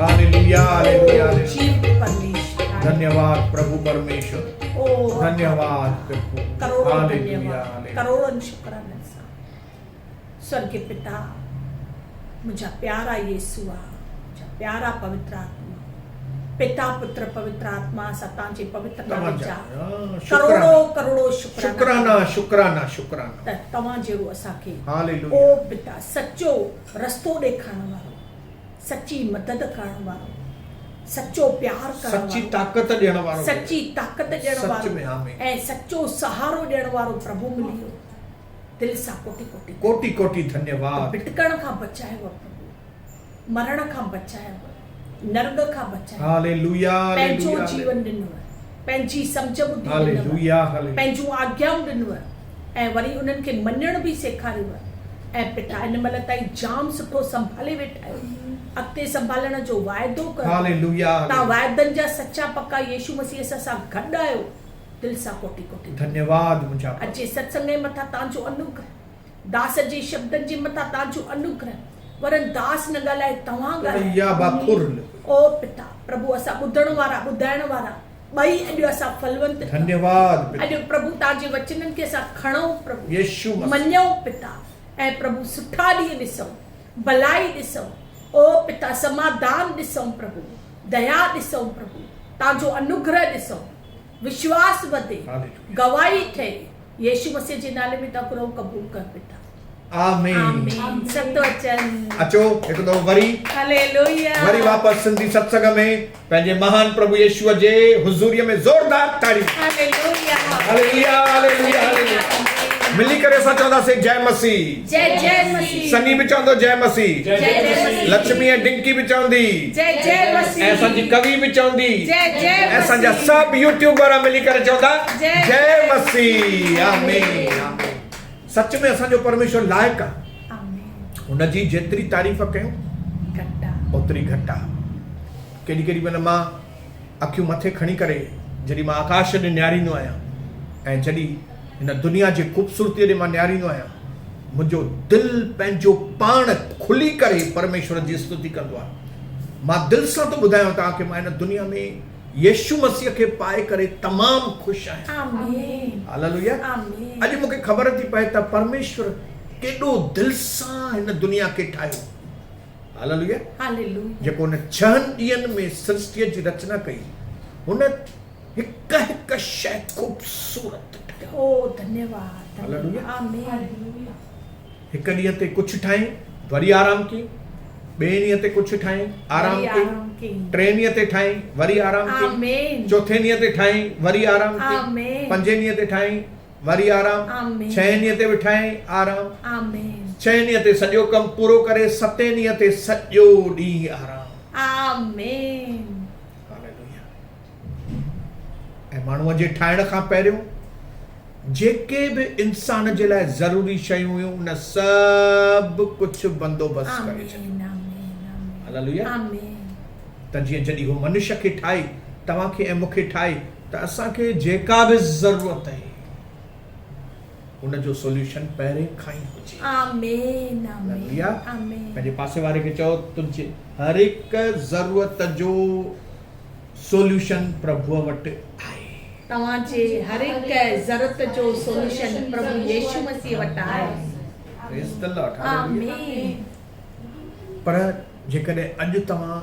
Hallelujah hallelujah जीवित परमेश्वर, धन्यवाद प्रभु परमेश्वर, ओ धन्यवाद प्रभु, करोड़ों हालेलुया धन्यवाद, हालेलुया। करोड़ों शुक्राना सां। स्वर्गीय पिता, मुझा प्यारा यीशुआ, मुझा प्यारा पवित्र आत्मा, पिता पुत्र पवित्र आत्मा सतां जे पवित्र नाम जा करोड़ों करोड़ों शुक्राना शुक्राना शुक्राना त तव्हां जहिड़ो असांखे हालेलुया ओ पिता सचो रस्तो ॾेखारण वारो, सची मदद करण वारो, सचो प्यार करण सच्ची वारो, ताकत ॾियण वारो, सच्ची ताकत ॾियण सच वारो में आमीन। ऐं सचो सहारो ॾियण वारो प्रभु मिलियो। दिल सां कोटि कोटि कोटि कोटि धन्यवाद। भिटकण खां बचायो प्रभु, मरण खां बचायो, नर्क खां बचायो, हालेलुया पंहिंजो हालेलुया जीवन ॾिनो, पंहिंजी सम्झ ॿुधी ॾिनो, हालेलुया हालेलुया। पंहिंजूं आज्ञाऊं ॾिनो ऐं वरी उन्हनि खे मञण बि सेखारियो। ऐं पिता हिन महिल ताईं जाम सुठो संभाले वेठा आहियो, अॻिते संभालण जो वाइदो कयो। हालेलुया तव्हां वाइदनि जा सच्चा पक्का यीशु मसीह सां गॾु आहियो। दिल सां कोटि कोटि धन्यवाद मुंहिंजा अचे सत्संग जे मथां तव्हांजो अनुग्रह, दास जे शब्दनि जे मथां तव्हांजो अनुग्रह, वरन दास न ॻाल्हाए तव्हां या बाखुर ॻाल्हायो। ओ पिता प्रभु, असां ॿुधण वारा ॿुधाइण वारा ॿई अॼु असां फलवंत थियूं। धन्यवाद अॼु प्रभु तव्हांजे वचननि खे असां खणूं प्रभु, यीशु मसीह। मञूं पिता, ऐं प्रभु सुठा ॾींहं ॾिसूं, भलाई ॾिसूं, ओ पिता समाधान ॾिसूं प्रभु, दया ॾिसूं प्रभु, तव्हांजो अनुग्रह ॾिसूं, विश्वास वधे, हालेलुया। गवाही थिए। यीशु मसीह जे नाले में था घुरूं, क़बूल कर पिता। आमीन। आमीन। सत्य वचन। अचो हिकु दफ़ो वरी हालेलुया। वरी वापस सिंधी सत्संग में पंहिंजे महान प्रभु यीशुअ जे हुज़ूरीअ में ज़ोरदार तारीफ़। Hallelujah hallelujah hallelujah hallelujah. मिली करे असां चवंदासीं जय मसीह। जय जय मसीह। सनी बि चवंदो जय मसीह। जय जय मसीह। लक्ष्मी ऐं डिंकी बि चवंदी जय जय मसीह। ऐं असांजी कवि बि चवंदी जय जय ऐं असांजा मसीह। सभु यूट्यूब वारा मिली करे चवंदा जय जय मसीह। आमीन आमीन। सच में असांजो परमेश्वर लाइक़ु आहे। आमीन। हुनजी जेतिरी तारीफ़ कयूं घटा ओतिरी घटि आहे। केॾी केॾी महिल मां अखियूं मथे खणी करे जॾहिं मां आकाश ॾे निहारींदो आहियां ऐं जॾहिं हिन दुनिया जी ख़ूबसूरतीअ ॾे मां निहारींदो आहियां, मुंहिंजो दिलि पंहिंजो पाण खुली करे परमेश्वर जी स्तुति कंदो आहे। मां दिलि सां थो ॿुधायां तव्हांखे, मां हिन दुनिया में यीशु मसीह खे पाए करे तमामु ख़ुशि आहियां। आमीन। हालेलुया। आमीन। अॼु मूंखे ख़बर थी पए त परमेश्वर केॾो दिलि सां हिन दुनिया खे ठाहियो। हालेलुया। हालेलुया। जेको हुन 6 ॾींहंनि में सृष्टिअ जी रचना कई, हुन हिकु हिकु शइ ख़ूबसूरत ठाही। ओ धन्यवाद। हालेलुया। आमीन। हिकु ॾींहं ते कुझु ठाही, वरी आराम कई, ॿिए ॾींहं ते कुझु ठाही, आराम कई, टे ॾींहं ते ठाही, वरी आराम कई, आमीन। चौथे ॾींहं ते ठाही, वरी आराम कई, आमीन। पंजे ॾींहं ते ठाही, वरी आराम, आमीन। 6 ॾींहं ते विठाई आराम, आमीन। 6 ॾींहं ते सॼो कमु पूरो करे 7 ॾींहं ते सॼो ॾींहुं आराम। आमीन। हालेलुया। ऐं माण्हूअ जे ठाहिण खां पहिरियों जेके बि इंसान जे लाइ ज़रूरी शयूं हुयूं, उन सभु कुझु बंदोबस्तु करे छॾियो। आमीन। आमीन। हालेलुया। आमीन। त जीअं जॾहिं हू मनुष्य खे ठाही, तव्हांखे ऐं मूंखे ठाही, त असांखे जेका बि ज़रूरत आहे उनजो सोल्यूशन पहिरें खां ई हुजे। आमीन। हालेलुया। आमीन। पंहिंजे पासे वारे खे चओ, तुंहिंजे हर हिकु ज़रूरत जो सोल्यूशन प्रभुअ वटि आहे। तव्हांजे हर हिकु ज़रूरत जो सोल्यूशन प्रभु यीशु मसीह वटि आहे। Praise the Lord. हालेलुया। आमीन। पर जेकॾहिं अॼु तव्हां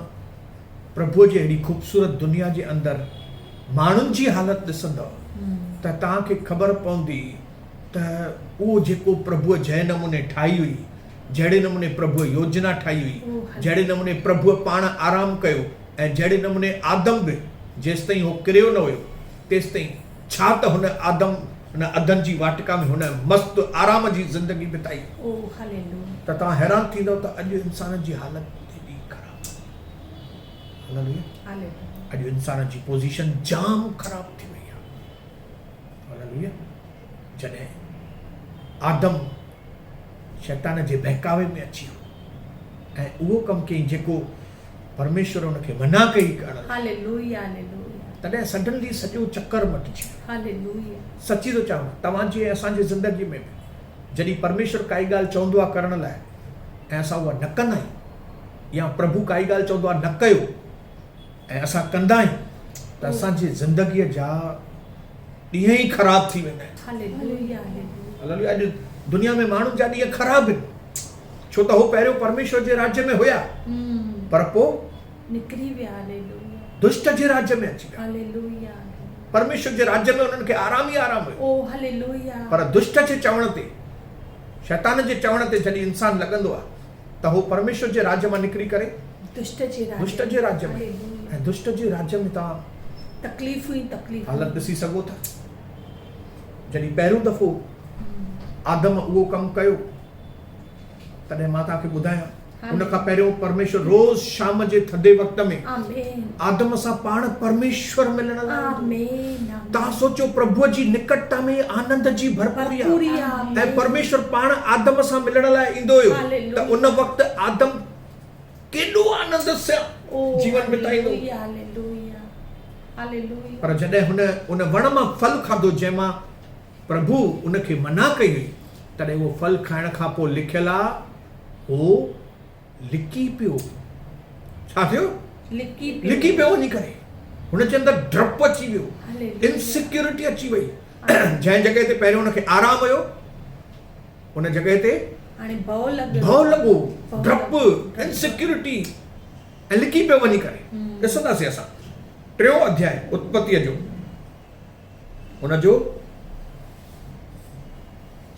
प्रभुअ जी अहिड़ी ख़ूबसूरत दुनिया जे अंदरि माण्हुनि जी हालत ॾिसंदव त तव्हांखे ख़बर पवंदी त उहो जेको प्रभुअ जंहिं नमूने ठाही हुई, जहिड़े नमूने प्रभुअ योजना ठाही हुई, जहिड़े नमूने प्रभुअ पाण आराम कयो, ऐं जहिड़े नमूने आदम बि जेसि ताईं उहो किरियो न हुयो तेसि ताईं छा त हुन आदम हुन अदन जी वाटिका में हुन मस्तु आराम जी ज़िंदगी बिताई। ओ हालेलुया। त तव्हां हैरान थींदव त अॼु इंसान जी हालत एॾी ख़राब। हालेलुया। हालेलुया। अॼु इंसान जी पोज़ीशन जाम ख़राब थी वई आहे। हालेलुया। जॾहिं आदम शैतान जे बहकावे में अची वियो ऐं उहो कमु कयईं जेको परमेश्वर हुनखे मना कई करण। हालेलुया। हालेलुया। तॾहिं सडनली सॼो चक्कर मटिजी वियो। हालेलुया। सची थो चवां, तव्हांजी ऐं असांजी ज़िंदगी में बि जॾहिं परमेश्वर काई ॻाल्हि चवंदो आहे करण लाइ ऐं असां उहा न कंदा आहियूं, या प्रभु काई ॻाल्हि चवंदो आहे न कयो ऐं असां कंदा आहियूं त असांजी ज़िंदगीअ जा ॾींहं ई ख़राब थी वेंदा आहिनि। Hallelujah hallelujah. अॼु दुनिया में माण्हुनि जा ॾींहं ख़राब आहिनि, छो त हो पहिरियों परमेश्वर जे राज्य में हुया पर पोइ निकिरी विया। हालेलुया। दुष्ट जे राज्य में अची विया। हालेलुया। परमेश्वर जे राज्य में उन्हनि खे आराम ई आराम हुयो। ओ हालेलुया। पर पर दुष्ट जे चवण ते, शैतान जे चवण ते जॾहिं इंसान लॻंदो आहे त हो परमेश्वर जे राज्य मां निकिरी करे दुष्ट जे राज्य में, ऐं दुष्ट जे राज्य में तव्हां तकलीफ़ ही तकलीफ़ हालत ॾिसी सघो था। जॾहिं पहिरियों दफ़ो आदम उहो कमु कयो तॾहिं मां तव्हांखे ॿुधायां, उन खां पहिरियों परमेश्वर रोज़ शाम जे थधे वक़्त में आदम सां पाण परमेश्वर मिलण लाइ। तव्हां सोचो प्रभुअ जी निकटता में आनंद जी भरपूरी आहे ऐं परमेश्वर पाण आदम सां मिलण लाइ ईंदो हुयो त उन वक़्तु आदम केॾो आनंद सां जीवन बिताईंदो। पर जॾहिं हुन उन वण मां फल खाधो जंहिंमां प्रभु उनखे मना कई हुई, तॾहिं उहो फल खाइण खां पोइ लिखियलु आहे हो लिकी पियो। छा थियो? लिकी पियो वञी करे। हुन जे अंदरि डपु अची वियो, इनसिक्योरिटी अची वई। जंहिं जॻह ते पहिरियों हुनखे आराम हुयो उन जॻह ते भउ लॻो, डपु, इनसिक्योरिटी, ऐं लिकी पियो वञी करे। ॾिसंदासीं असां 3 अध्याय उत्पत्तिअ जो, हुन जो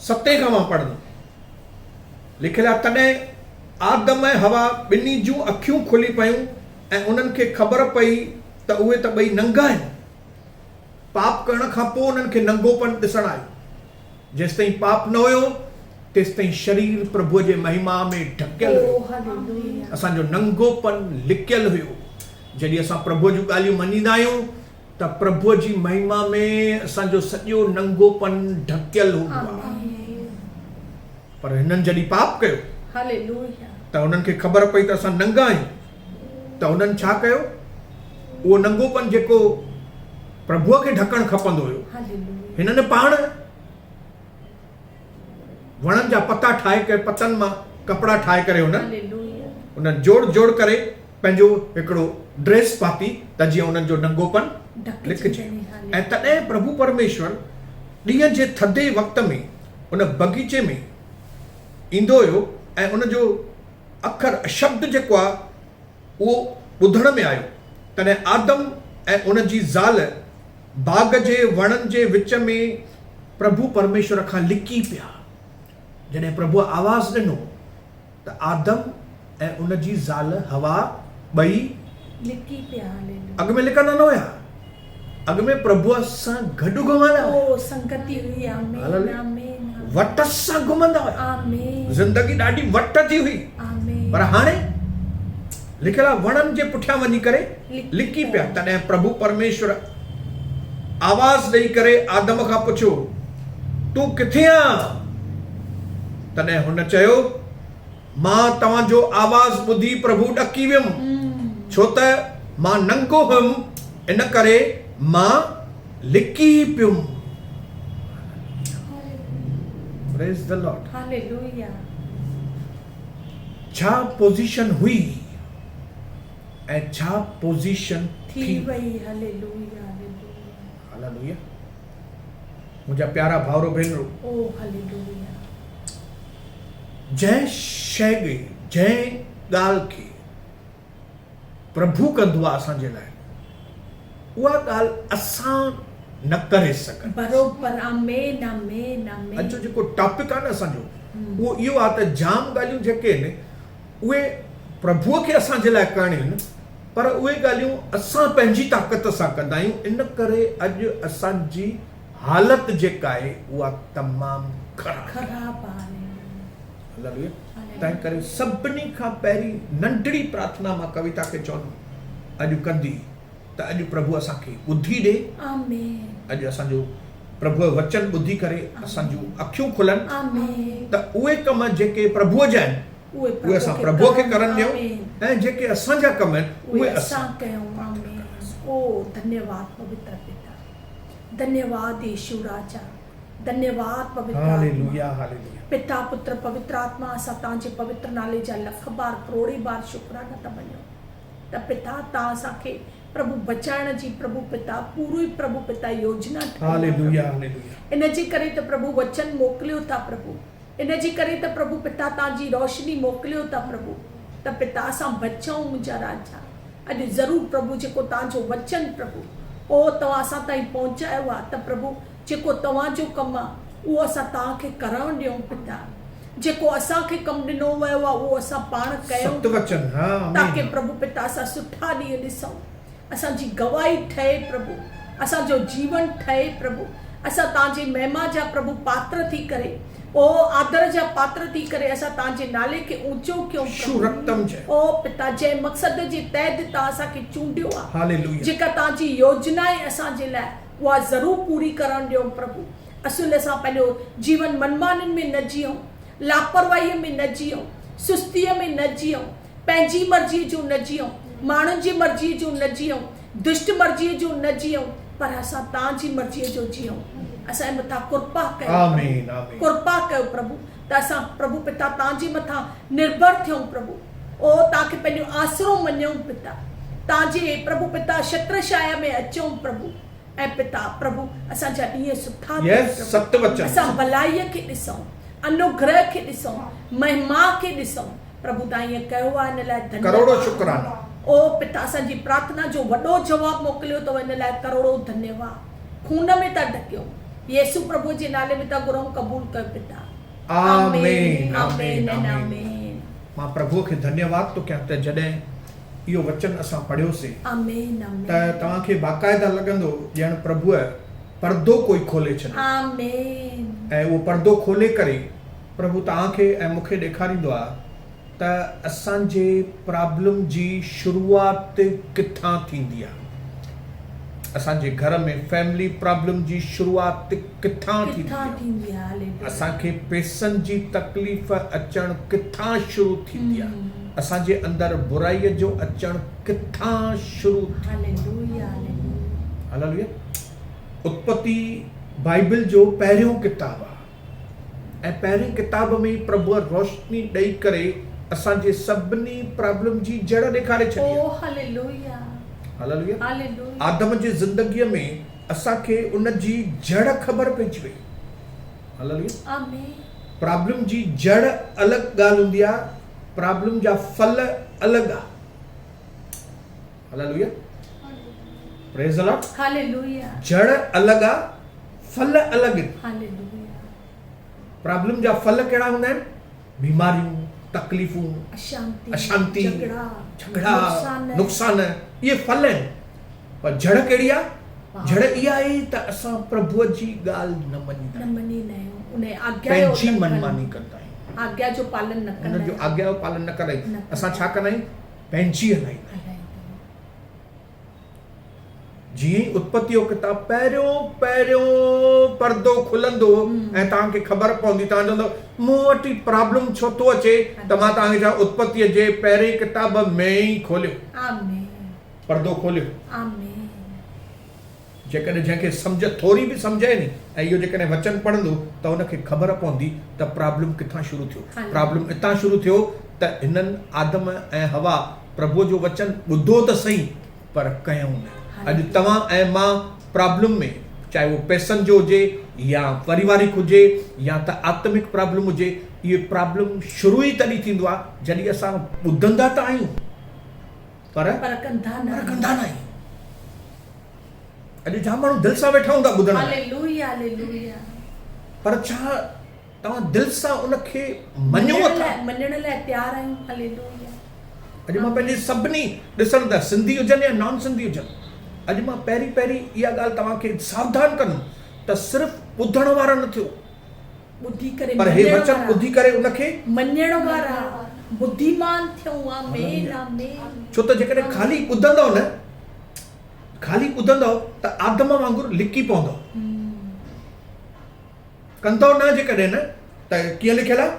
7 खां मां पढ़ंदुमि। लिखियलु आहे तॾहिं आदम ऐं हवा ॿिन्ही जूं अखियूं खुली पयूं ऐं उन्हनि खे ख़बर पई त उहे त ॿई नंगा आहिनि। पाप करण खां पोइ उन्हनि खे नंगोपन ॾिसण आयो। जेसि ताईं पाप न हुयो तेसि ताईं शरीर प्रभुअ जे महिमा में ढकियल हुयो। असांजो नंगोपन लिकियल हुयो। जॾहिं असां प्रभुअ जूं ॻाल्हियूं मञींदा आहियूं त प्रभुअ जी महिमा में असांजो सॼो नंगोपन ढकियल हूंदो आहे। पर हिननि जॾहिं पाप कयो त उन्हनि खे ख़बर पई त असां नंगा आहियूं, त उन्हनि छा कयो? उहो नंगोपन जेको प्रभुअ खे ढकणु खपंदो हुयो, हिननि पाण वणनि जा पता ठाहे करे, पतनि मां कपिड़ा ठाहे करे उन्हनि जोड़ करे पंहिंजो हिकिड़ो ड्रेस पाती त जीअं उन्हनि जो नंगोपन लिखिजे। ऐं तॾहिं प्रभु परमेश्वर ॾींहं जे थधे वक़्त में उन बगीचे में ईंदो हुयो ऐं उनजो अखर शब्द जेको आहे उहो ॿुधण में आयो। तॾहिं आदम ऐं उन जी ज़ाल बाग़ जे वणनि जे विच में प्रभु परमेश्वर खां लिकी पिया। जॾहिं प्रभुअ आवाज़ ॾिनो त आदम ऐं उन जी ज़ाल हवा ॿई लिकी पिया। अॻ में लिकंदा न हुया, अॻ में प्रभुअ सां गॾु घुमंदा हुआ, संगति हुई। आमीन। वट सां घुमंदा हुआ। आमीन। ज़िंदगी ॾाढी वट जी हुई। आमीन। पर हाणे लिखियल आहे वणनि जे पुठियां वञी करे लिकी पिया। तॾहिं प्रभु परमेश्वर आवाज़ ॾेई करे आदम खां पुछियो तूं किथे आहीं? तॾहिं हुन चयो मां तव्हांजो आवाज़ ॿुधी प्रभु ॾकी वियुमि, छो त मां नंगो हुयुमि, इन करे मां लिकी पियुमि। Praise the Lord. Hallelujah. छा पोजीशन हुई ऐं छा पोजीशन थी वई। हालेलुया। हालेलुया। मुंहिंजा प्यारा भाउरो भेनरो, ओ हालेलुया। जंहिं शइ खे, जंहिं ॻाल्हि खे प्रभु कंदो आहे असांजे लाइ, उहा ॻाल्हि असां न करे सघनि। बरोबर। आमीन। आमीन। आमीन। अॼु जेको टॉपिक आहे न असांजो, उहो इहो आहे त जाम ॻाल्हियूं जेके आहिनि उहे प्रभुअ खे असांजे लाइ करणियूं आहिनि, पर उहे ॻाल्हियूं असां पंहिंजी ताक़त सां कंदा आहियूं। इन करे अॼु असांजी हालत जेका आहे उहा तमामु ख़राब आहे। हालेलुया। तंहिं करे सभिनी खां पहिरीं नंढड़ी प्रार्थना मां कविता खे चवंदुमि अॼु कंदी त अॼु प्रभु असांखे ॿुधी ॾे। आमीन। अॼु असांजो प्रभु वचन ॿुधी करे असांजूं अखियूं खुलनि त उहे कम जेके प्रभुअ जा आहिनि उहे असां प्रभुअ खे करण ॾियूं ऐं जेके असांजा कम आहिनि उहे असां कयूं। आमीन। ओ धन्यवाद पवित्र पिता, धन्यवाद यीशु राजा, धन्यवाद पवित्र। हालेलुया। हालेलुया। पिता पुत्र पवित्र आत्मा असां तव्हांजे पवित्र नाले जा लख बार करोड़े बार शुक्राना था मञूं त पिता तव्हां असांखे प्रभु बचाइण जी प्रभु पिता पूरी प्रभु पिता योजना हालेलुया हालेलुया। इन जे करे त प्रभु वचन मोकिलियो था प्रभु, इन जे करे त प्रभु पिता तव्हांजी रोशनी मोकिलियो था प्रभु त पिता असां बचाऊं मुंहिंजा राजा। अॼु ज़रूरु प्रभु जेको तव्हांजो वचन प्रभु ओ तव्हां असां ताईं पहुचायो आहे त प्रभु जेको तव्हांजो कमु आहे उहो असां तव्हांखे करणु ॾियूं पिता। जेको असांखे कमु ॾिनो वियो आहे उहो असां पाण कयूं सत्यवचन ताकि प्रभु पिता असां सुठा ॾींहं ॾिसूं, असांजी गवाही ठहे प्रभु, असांजो जीवन ठहे प्रभु, असां तव्हांजे महिमा जा प्रभु पात्र थी करे ओ आदर जा पात्र थी करे असां तव्हांजे नाले खे ऊंचो कयूं ओ पिता जंहिं मक़सद जे तहत तव्हां असांखे चूंडियो आहे हालेलुया। जेका तव्हांजी योजनाएं असांजे लाइ उहा ज़रूरु पूरी करणु ॾियूं प्रभु। असुल असां पंहिंजो जीवन मनमानियुनि में न जीऊं, लापरवाहीअ में न जीऊं, सुस्तीअ में न जीऊं, पंहिंजी मर्ज़ीअ जो न जीऊं, माण्हुनि जी मर्ज़ीअ जो न जीऊं, दुष्ट मर्ज़ीअ जो न जीऊं, पर असां तव्हांजी मर्ज़ीअ जो जीऊं। असांजे मथां कृपा कयो, आमीन आमीन। कृपा कयो प्रभु त असां प्रभु पिता तव्हांजे मथां निर्भर थियूं प्रभु। ओ तव्हांखे पंहिंजो आसरो मञूं पिता, तव्हांजे प्रभु पिता छत्रछाया में अचूं प्रभु ऐं पिता प्रभु असांजा ॾींहं सुठा सत्यवचन असां भलाईअ खे ॾिसूं, अनुग्रह खे ॾिसूं, महिमा खे ॾिसूं प्रभु तव्हां ईअं कयो आहे इन लाइ धन्यवाद। करोड़ो शुक्राना ओ पिता असांजी प्रार्थना जो वॾो जवाबु मोकिलियो अथव इन लाइ करोड़ो धन्यवाद। खून में था ढकियो येसु प्रभु जे नाले में था घुरूं, क़बूल कर पिता। आमीन आमीन आमीन आमीन। मां प्रभु खे धन्यवाद तो कयां त जॾहिं इहो वचन असां पढ़ियोसीं आमीन आमीन त तव्हांखे बाक़ाइदा लॻंदो ॼण प्रभुअ पर्दो कोई खोले छॾियो आमीन ऐं उहो पर्दो खोले करे प्रभु तव्हांखे ऐं मूंखे ॾेखारींदो आहे त असांजे प्रॉब्लम जी शुरूआत किथां थींदी आहे। असांजे घर में फैमिली प्रॉब्लम जी शुरूआत किथां थींदी आहे, असांखे पैसनि जी तकलीफ़ अचणु किथां शुरू थींदी आहे, असांजे अंदरि बुराईअ जो अचणु किथां शुरू हालेलुया। उत्पत्ति बाइबल जो पहिरियों किताब आहे ऐं पहिरें किताब में प्रभुअ रोशनी ॾेई करे असांजे सभिनी प्रॉब्लम जी जड़ ॾेखारे छॾी। Hallelujah hallelujah. आदम जी ज़िंदगीअ में असांखे उन जी जड़ ख़बर पइजी वई। हालेलुया। आमीन। प्रॉब्लम जी जड़ अलॻि ॻाल्हि हूंदी आहे, प्रॉब्लम जा फल अलॻि आहे। Hallelujah. Praise the Lord. Hallelujah. जड़ अलॻि आहे, फल अलॻि आहिनि। हालेलुया। प्रॉब्लम जा फल कहिड़ा हूंदा आहिनि? बीमारियूं, तकलीफ़ूं, अशांति, झगड़ा, नुक़सान, इहे फल आहिनि। पर जड़ कहिड़ी आहे? जड़ इहा आहे त असां प्रभुअ जी ॻाल्हि न मञींदा आहियूं, पंहिंजी मनमानी कंदा आहियूं, आज्ञा जो पालन न कंदा आहियूं, आज्ञा जो पालन न कंदा आहियूं। असां छा कंदा आहियूं? पंहिंजी हलाईंदा आहियूं। जीअं ई उत्पत्ति जो किताब पहिरियों पर्दो खुलंदो ऐं तव्हांखे ख़बर पवंदी, तव्हां चवंदव मूं वटि प्रॉब्लम छो थो अचे, त मां तव्हांखे छा उत्पत्तिअ जे पहिरें किताब में ई खोलियो, पर्दो खोलियो। जेकॾहिं जंहिंखे सम्झ थोरी बि सम्झे नी ऐं इहो जेकॾहिं वचन पढ़ंदो त हुनखे ख़बर पवंदी त प्रॉब्लम किथां शुरू थियो। प्रॉब्लम हितां शुरू थियो त हिननि आदम ऐं हवा प्रभु जो वचन ॿुधो त सही पर कयूं न। अॼु तव्हां ऐं मां प्रॉब्लम में, चाहे उहो पैसनि जो हुजे या पारिवारिक हुजे या त आत्मिक प्रॉब्लम हुजे, इहे प्रॉब्लम शुरू ई तॾहिं थींदो आहे जॾहिं असां ॿुधंदा त आहियूं पर कंदा न आहियूं। अॼु जाम माण्हू दिलि सां वेठा हूंदा ॿुधण, पर छा तव्हां दिलि सां उनखे मञो था? मञण लाइ तयार आहियूं। हालेलुया। अॼु मां पंहिंजे सभिनी ॾिसण था, सिंधी हुजनि या नॉन सिंधी हुजनि, अॼु मां पहिरीं इहा ॻाल्हि तव्हांखे सावधान कंदुमि त सिर्फ़ु ॿुधण वारा न थियो, ॿुधी करे पर हे वचन ॿुधी करे उनखे मञण वारा बुद्धिमान थियूं। आमीन आमीन। छो त जेकॾहिं ख़ाली ॿुधंदव न, ख़ाली ॿुधंदव त आदम वांगुरु लिकी पवंदव, कंदव न जेकॾहिं न त कीअं लिखियल आहे?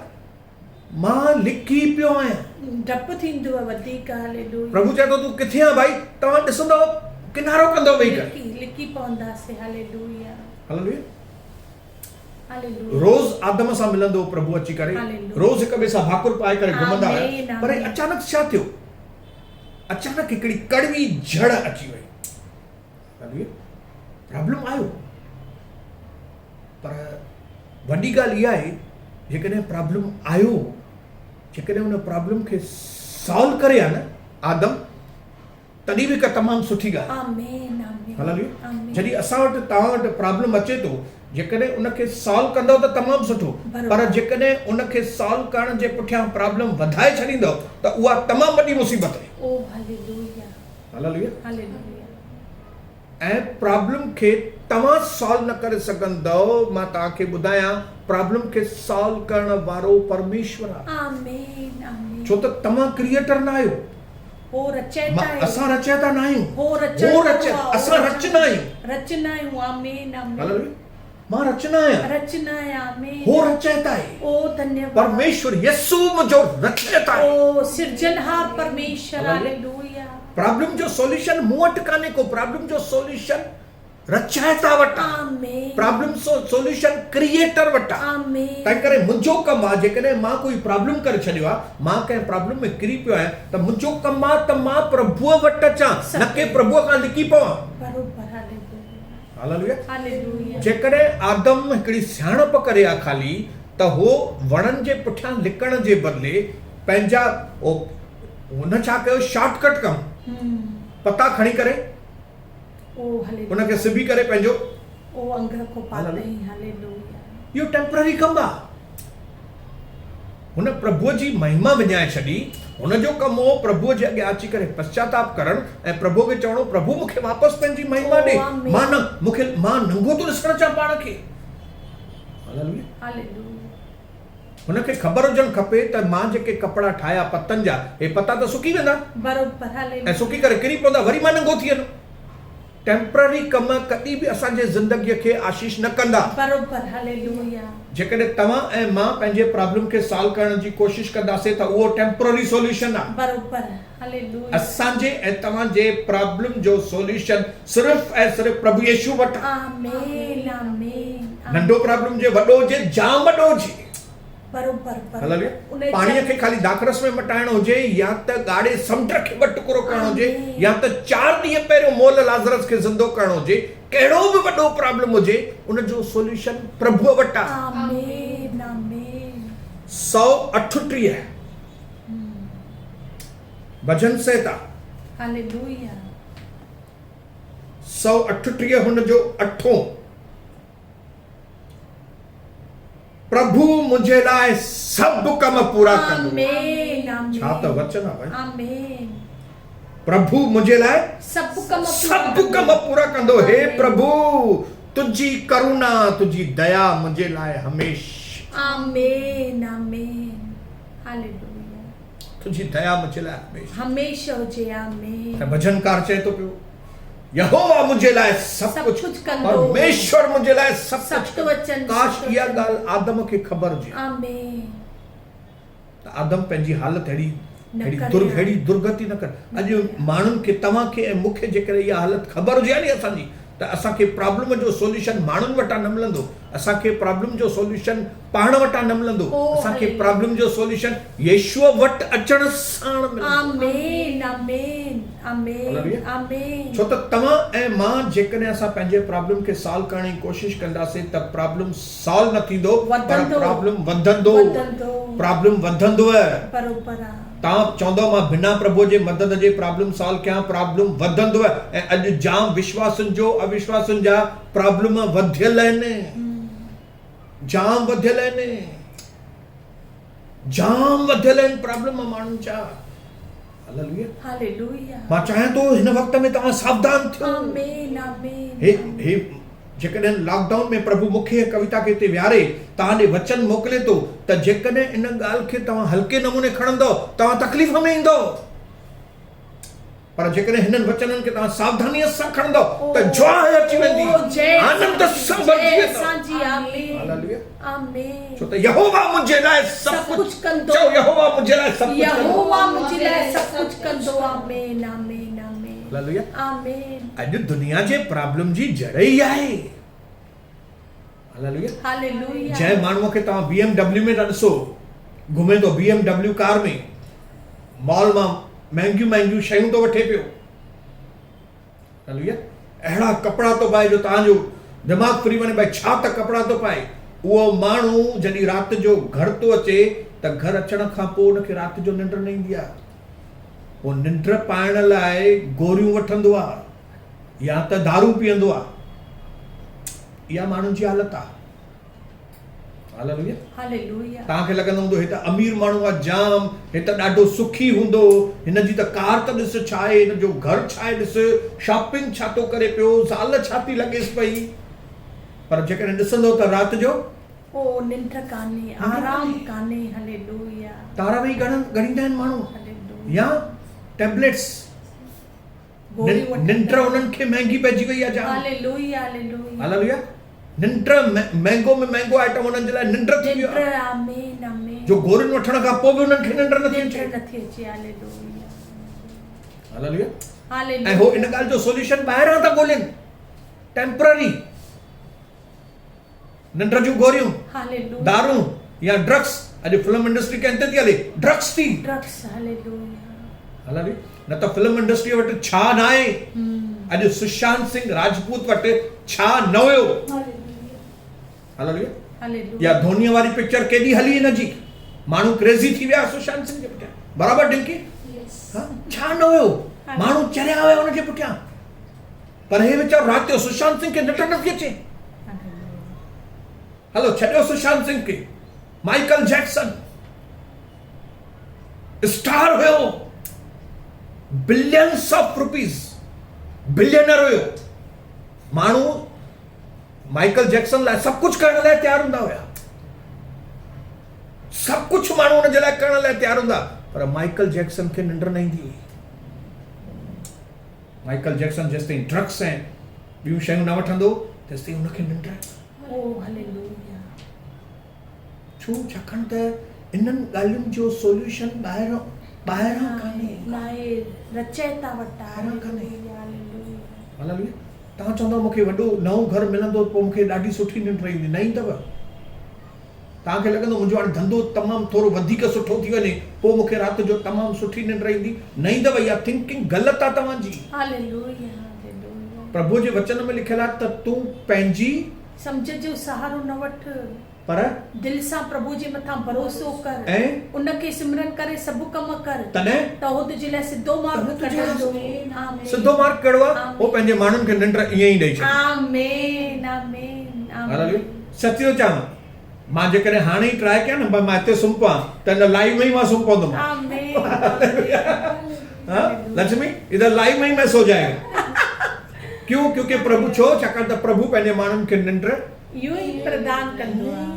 मां लिकी पियो आहियां। डपु थींदो आहे वधीक। हालेलुया। प्रभु चए थो तूं किथे आहे भाई? तव्हां ॾिसंदव किनारो कंदव वेही करे, लिकी पवंदासीं। हालेलुया। हालेलुया। हालेलुया। रोज़ आदम सां मिलंदो प्रभु अची करे, हालेलुया। रोज़ हिक ॿिए सां भाकुर पाए करे घुमंदा आमीन, हुआ, पर आमीन। अचानक छा थियो? अचानक हिकिड़ी कड़वी झड़ अची वई। प्रॉब्लम आयो, पर वॾी ॻाल्हि इहा आहे जेकॾहिं प्रॉब्लम आयो, जेकॾहिं उन प्रॉब्लम खे सॉल्व करे आहे न आदम, तॾहिं बि हिकु तमामु सुठी ॻाल्हि। आमीन, आमीन। हालेलुया। आमीन। जॾहिं असां वटि तव्हां वटि प्रॉब्लम अचे थो, जेकॾहिं उनखे सॉल्व कंदव त तमामु सुठो, पर जेकॾहिं उनखे सॉल्व करण जे पुठियां प्रॉब्लम वधाए छॾींदव त उहा तमामु वॾी मुसीबत आहे। ओ हालेलुया। हालेलुया। हालेलुया। ऐं प्रॉब्लम खे तव्हां सॉल्व न करे सघंदव, मां तव्हांखे ॿुधायां, प्रॉब्लम खे सॉल्व करण वारो परमेश्वर आहे। आमीन, आमीन। छो त तव्हां क्रिएटर न आहियो, हो रचयता आहे। असां रचयता न आहियूं, हो रचयता असां रचना आहियूं। रचना आहियूं। आमीन, आमीन। हालेलुया। मां रचना आहियां, रचना आहे। आमीन। हो रचयता आहे। ओ धन्यवाद परमेश्वर यीशु मुंहिंजो रचयता आहे। ओ सिरजनहार परमेश्वर। हालेलुया। प्रॉब्लम जो सॉल्यूशन मूं वटि कान्हे को, प्रॉब्लम जो सॉल्यूशन रचयता वटि आहे। आमीन। प्रॉब्लम सॉल्यूशन क्रिएटर वटि आहे। आमीन। तंहिं करे मुंहिंजो कमु आहे, जेकॾहिं मां कोई प्रॉब्लम करे छॾियो आहे, मां कंहिं प्रॉब्लम में किरी पियो आहियां, त मुंहिंजो कमु आहे त मां प्रभुअ वटि अचां, न के प्रभुअ खां लिकी पवां। बरोबर। हालेलुया। हालेलुया। हालेलुया। जेकॾहिं आदम हिकिड़ी सियाणप करे आहे ख़ाली, त हो वणनि जे पुठियां लिकण जे बदिले पंहिंजा हुन छा कयो, शॉर्टकट कमु पता खणी करे ओ हालेलुया। उनखे सिबी करे पंहिंजो ओ अंग को पाते। हालेलुया। इहो टेम्पररी कमु आहे। हुन प्रभुअ जी महिमा विञाए छॾी। हुनजो कमु हो प्रभुअ जे अॻियां अची करे पश्चाताप करणु ऐं प्रभु खे चवणो, प्रभु मूंखे वापसि पंहिंजी महिमा ॾे, मां नंगो थो ॾिसणु चाहियां पाण खे। हालेलुया। हालेलुया। हुनखे ख़बर हुजणु खपे त मां जेके कपिड़ा ठाहिया पतनि जा, हे पता त सुकी वेंदा, बरोबर। हालेलुया। ऐं सुकी करे किरी पवंदा, वरी मां नंगो थी वेंदुमि। टेम्पररी कम कॾहिं बि असांजे ज़िंदगीअ खे आशीष न कंदा। बरोबर। हालेलुया। जेकॾहिं तव्हां ऐं मां पंहिंजे प्रॉब्लम खे सॉल्व करण जी कोशिश कंदासीं त उहो टेम्पररी सॉल्यूशन आहे। बरोबर। हालेलुया। असांजे ऐं तव्हांजे प्रॉब्लम जो सॉल्यूशन सिर्फ़ ऐं सिर्फ़ प्रभु यीशु वटि आहे। आमीन, आमीन। नंढो प्रॉब्लम जे वॾो हुजे, जाम वॾो हुजे, बरोबर। हालेलुया। पाणीअ खे खाली दाख़रस में मटाइणो हुजे, या त ॻाढ़े समुंड खे ॿ टुकड़ो करणो हुजे, या त 4 ॾींहं पहिरियों मोल लाज़रस खे ज़िंदो करणो हुजे, कहिड़ो बि वॾो प्रॉब्लम हुजे, उनजो सॉल्यूशन प्रभुअ वटि आहे। आमीन, आमीन। 138 भजन संहिता। हालेलुया। 138 हुनजो 8। प्रभु मुंहिंजे लाइ सभु कम पूरा कंदो। आमीन, आमीन। छा त वचन आहे भाई। आमीन। प्रभु मुंहिंजे लाइ सभु कम पूरा कंदो। हे प्रभु, तुंहिंजी करुणा, तुंहिंजी दया मुंहिंजे लाइ हमेशा। आमीन, आमीन। हालेलुया। तुंहिंजी दया मुंहिंजे लाइ हमेशा हमेशा हुजे। आमीन। ऐं भजनकार चए थो पियो, यहोवा मुंहिंजे लाइ सभु कुझु कंदो, परमेश्वर मुंहिंजे लाइ सभु कुझु कंदो। काश इहा ॻाल्हि आदम खे ख़बर हुजे। आमीन। त आदम पंहिंजी हालत अहिड़ी दुर्गति न कर। अॼु माण्हुनि खे, तव्हांखे ऐं मूंखे जेकॾहिं इहा हालत ख़बर हुजे नी असांजी, त असांखे प्रॉब्लम जो सॉल्यूशन माण्हुनि वटां न मिलंदो, असांखे प्रॉब्लम जो सॉल्यूशन पाण वटां न मिलंदो, असांखे प्रॉब्लम जो सॉल्यूशन यीशुअ वटि अचण सां मिलंदो। आमीन, आमीन, आमीन, आमीन। छो त तव्हां ऐं मां जेकॾहिं असां पंहिंजे प्रॉब्लम खे सॉल्व करण जी कोशिश कंदासीं त प्रॉब्लम सॉल्व न थींदो, पर प्रॉब्लम वधंदो। प्रॉब्लम वधंदो। बरोबर आहे। तव्हां चवंदव मां बिना प्रभु जे मदद जे प्रॉब्लम सॉल्व कयां, प्रॉब्लम वधंदो। ऐं अॼु जाम विश्वासनि जो अविश्वासनि जा प्रॉब्लम वधियल आहिनि, जाम वधियल आहिनि, जाम वधियल आहिनि प्रॉब्लम माण्हुनि जा। हालेलुया। हालेलुया। मां चाहियां थो हिन वक़्त में तव्हां सावधान थियो। आमीन, आमीन। जेकॾहिं लॉकडाउन में प्रभु मूंखे कविता खे हिते विहारे तव्हां ॾे वचन मोकिले थो, त जेकॾहिं इन ॻाल्हि खे तव्हां हल्के नमूने खणंदव, तव्हां तकलीफ़ में ईंदव, पर जेकॾहिं हिननि वचननि खे तव्हां सावधानीअ सां खणंदव त जोइ अची वेंदी, आनंद सां भरिजी वेंदव। हालेलुया। आमीन। छो त यहोवा मुंहिंजे लाइ सभु कुझु कंदो। चओ, यहोवा मुंहिंजे लाइ सभु कुझु कंदो। यहोवा मुंहिंजे लाइ सभु कुझु कंदो। आमीन, आमीन, आमीन। हालेलुया। आमीन। अॼु दुनिया जे प्रॉब्लम जी जड़ ई आहे। हालेलुया। हालेलुया। जंहिं माण्हूअ खे तव्हां BMW में था ॾिसो, घुमे थो BMW कार में, मॉल मां महांगियूं शयूं थो वठे पियो, हालेलुया, अहिड़ा कपिड़ा थो पाए जो तव्हांजो दिमाग़ फ्री वञे, भाई छा त कपिड़ा थो पाए। उहो माण्हू जॾहिं राति जो घर थो अचे त घर अचण खां पोइ उनखे राति जो निंड न ईंदी आहे। उहो निंड पाइण लाइ गोरियूं वठंदो आहे या त दारू पीअंदो आहे। इहा माण्हुनि जी हालत आहे। हालेलुया। हालेलुया। तव्हांखे लॻंदो हूंदो हिते अमीर माण्हू आहे जाम, हिते ॾाढो सुखी हूंदो, हिन जी त कार त ॾिस छा आहे, हिन जो घर छा आहे ॾिस, शॉपिंग छा थो करे पियो, ज़ाल छा थी लॻेसि पई। पर जेकॾहिं ॾिसंदो त राति जो ओ निंड कान्हे, आराम कान्हे। हालेलुया। तारा वेही ॻणींदा आहिनि माण्हू, हालेलुया। या टैबलेट्स, निंड उन्हनि खे महांगी पइजी वई आहे जाम। हालेलुया। हालेलुया। हालेलुया। निंड महांगो में महांगो आइटम उन्हनि जे लाइ निंड थी वियो आहे। आमीन आमीन। जो गोरियुनि वठण खां पोइ बि उन्हनि खे निंड नथी अचे। हालेलुया। हालेलुया। हालेलुया। ऐं हो इन ॻाल्हि जो सॉल्यूशन ॿाहिरां था ॻोल्हनि, टेम्पररी निंड जूं गोरियूं, हालेलुया। दारू या ड्रग्स। अॼु फिल्म इंडस्ट्री कंहिं थी हले, ड्रग्स थी। ड्रग्स। हालेलुया। हालेलुया। न त फिल्म इंडस्ट्री वटि छा न आहे। अॼु सुशांत सिंह राजपूत वटि छा न हुयो। हालेलुया। हालेलुया। या धोनीअ वारी पिक्चर केॾी हली हिन जी, माण्हू क्रेज़ी थी विया सुशांत सिंह जे पुठियां, बराबरि डिंकी? छा न हुयो, माण्हू चरिया हुया हुनजे पुठियां। पर हे वीचारो राति जो सुशांत सिंह खे निंड नथी अचे। हलो छॾियो सुशांत सिंह खे, माइकल जैक्सन स्टार हुयो, बिलियंस ऑफ रुपीस, बिलियनर हुयो। माण्हू माइकल जैक्सन लाइ सभु कुझु करण लाइ तयारु हूंदा हुया, सभु कुझु माण्हू हुन जे लाइ करण लाइ तयारु हूंदा, पर माइकल जैक्सन खे निंड न ईंदी हुई। माइकल जैक्सन जेसिताईं ड्रग्स ऐं ॿियूं शयूं न वठंदो तेसिताईं हुनखे निंड। ओ हालेलुया। छो? छाकाणि त इन्हनि ॻाल्हियुनि जो सॉल्यूशन ॿाहिरां कान्हे, रचयता वटा। हालेलुया। तव्हां चवंदव मूंखे वॾो नओं घर मिलंदो पोइ मूंखे ॾाढी सुठी निंड ईंदी, न ईंदव। तव्हांखे लॻंदो मुंहिंजो हाणे धंधो तमामु थोरो वधीक सुठो थी वञे पोइ मूंखे राति जो तमामु सुठी निंड ईंदी, न ईंदव। इहा थिंकिंग ग़लति आहे तव्हांजी। हालेलुया। प्रभु जे वचन में लिखियलु आहे त तूं पंहिंजी समझ जो सहारो न वठ, पर दिल सां प्रभु जे मथां भरोसो कर ऐं उनखे सिमरन करे सभु कम कर, तॾहिं त हो तुंहिंजे लाइ सिधो मार्ग कढंदो। सिधो मार्ग कहिड़ो आहे? हो पंहिंजे माण्हुनि खे निंड ईअं ई ॾेई छॾे। आमीन आमीन हालेलुया। सची थो चवां, मां जेकॾहिं हाणे ई ट्राई कयां न, मां हिते सुम्ही पवां त हिन लाइव में ई मां सुम्ही पवंदुमि। लक्ष्मी इधर लाइव में ही मैं सो जाएगा। क्यों? क्योंकि प्रभु छो? छाकाणि त प्रभु पंहिंजे माण्हुनि खे निंड इहो ई प्रदान कंदो आहे।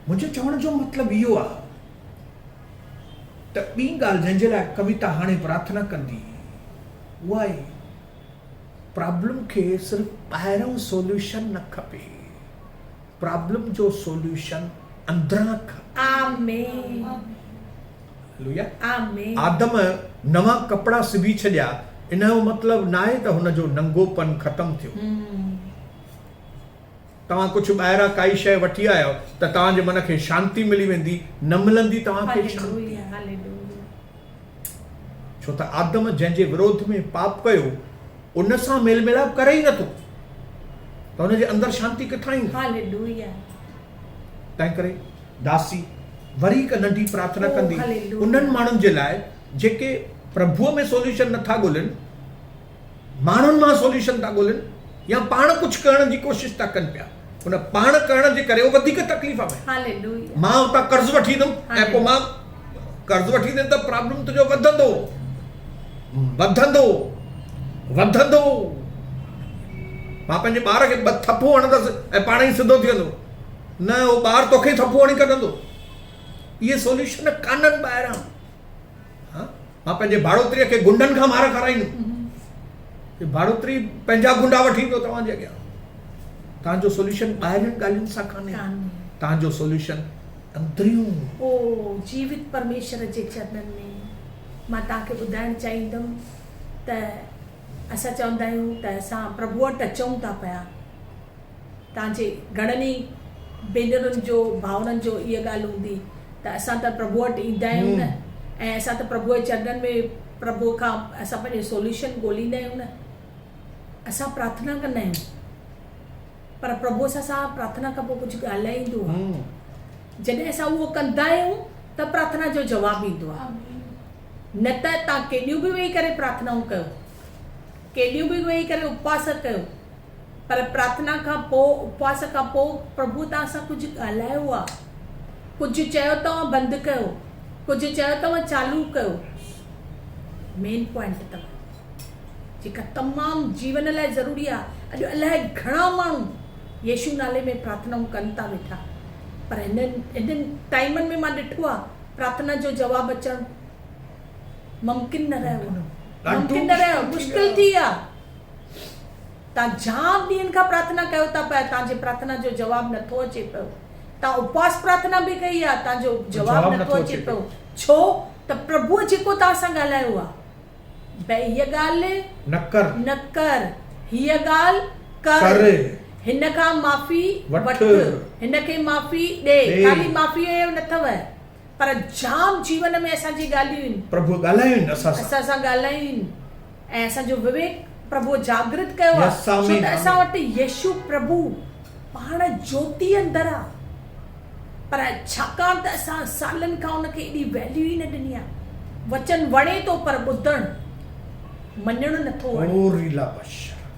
मुंहिंजे चवण जो मतिलबु इहो आहे त ॿी ॻाल्हि जंहिंजे लाइ कविता हाणे प्रार्थना कंदी उहा आहे, प्रॉब्लम खे सिर्फ़ु ॿाहिरों सॉल्यूशन न खपे, प्रॉब्लम जो सॉल्यूशन अंदरां खपे। आमीन। हालेलुया। आमीन। आदम नवां कपिड़ा सिबी छॾिया, इन जो मतिलबु न आहे त हुनजो नंगोपन ख़तमु थियो। तव्हां कुझु ॿाहिरां काई शइ वठी आयो त तव्हांजे मन खे शांती मिली वेंदी, न मिलंदी तव्हांखे शांती। छो त आदम जंहिंजे विरोध में पाप कयो उन सां मेल मिलाप करे ई नथो, त हुनजे अंदरि शांती किथां ईंदी? हालेलुया। तंहिं करे दासी वरी हिकु नंढी प्रार्थना कंदी उन्हनि माण्हुनि जे लाइ जेके प्रभुअ में सॉल्यूशन नथा ॻोल्हनि, माण्हुनि मां सॉल्यूशन था ॻोल्हनि, या पाण कुझु करण जी कोशिशि था कनि पिया। उन पाण करण जे करे वधीक तकलीफ़ में, हालेलुया। मां उतां कर्ज़ वठी ईंदुमि ऐं पोइ मां कर्ज़ वठी ईंदुमि त प्रॉब्लम तुंहिंजो वधंदो वधंदो वधंदो। मां पंहिंजे ॿार खे ॿ थप्पो हणंदसि ऐं पाण ई सिधो थी वेंदो, न उहो ॿारु तोखे थप्पो हणी कढंदो। इहे सॉल्यूशन कान्हनि ॿाहिरां। मां पंहिंजे भाड़ोत्रीअ खे गुंडनि खां मार खाराईंदुमि, भाड़ोत्री पंहिंजा गुंडा वठी ईंदो तव्हांजे अॻियां। तव्हांजो सॉल्यूशन ॿाहिरियुनि ॻाल्हियुनि सां कान्हे, तव्हांजो सॉल्यूशन अंदरियूं। ओ जीवित परमेश्वर जे चरणनि में मां तव्हांखे ॿुधाइणु चाहींदमि त असां चवंदा आहियूं त असां प्रभु वटि अचूं था पिया, तव्हांजे घणनि ई भेनरुनि जो भाउरनि जो इहा ॻाल्हि हूंदी त असां त प्रभु वटि ईंदा आहियूं न ऐं असां त प्रभुअ जे चरणनि में प्रभु खां असां पंहिंजो सोल्यूशन ॻोल्हींदा आहियूं न, असां प्रार्थना कंदा आहियूं पर प्रभुअ सां असां प्रार्थना खां पोइ कुझु ॻाल्हाईंदो आहे। जॾहिं असां उहो कंदा आहियूं त प्रार्थना जो जवाबु ईंदो आहे। न त तव्हां केॾियूं बि वेही करे प्रार्थनाऊं कयो, केॾियूं बि वेही करे उपवास कयो, पर प्रार्थना खां पोइ उपवास खां पोइ प्रभु तव्हां सां कुझु ॻाल्हायो आहे, कुझु चयो तव्हां बंदि कयो, कुझु चयो तव्हां चालू कयो। मेन पॉइंट अथव जेका तमामु जीवन लाइ ज़रूरी आहे। अॼु अलाए घणा माण्हू यीशू नाले में प्रार्थनाऊं कनि था वेठा, पर हिननि टाइमनि में मां ॾिठो आहे प्रार्थना जो जवाबु अचणु मुमकिन न रहियो, मुमकिन न रहियो, मुश्किल थी आहे। तव्हां जाम ॾींहंनि खां प्रार्थना कयो था पिया, तव्हांजे प्रार्थना जो जवाबु नथो अचे पियो। तव्हां उपवास प्रार्थना बि कई आहे, तव्हांजो जवाबु नथो अचे पियो। छो त प्रभुअ जेको तव्हां सां ॻाल्हायो आहे भई हीअ ॻाल्हि न कर, हीअ ॻाल्हि कर, हिन खां माफ़ी वठ, हिन खे माफ़ी ॾे। ख़ाली माफ़ी जो न अथव, पर जाम जीवन में असांजी ॻाल्हियूं आहिनि, प्रभु ॻाल्हायूं असां सां ॻाल्हायूं ऐं असांजो विवेक प्रभु जागृत कयो आहे। छो त असां वटि यीशु प्रभु पाण ज्योति अंदरि आहे, पर छाकाणि त असां सालनि खां उनखे एॾी वैल्यू ई न ॾिनी आहे। वचन वणे थो पर ॿुधणु मञणु नथो वणे।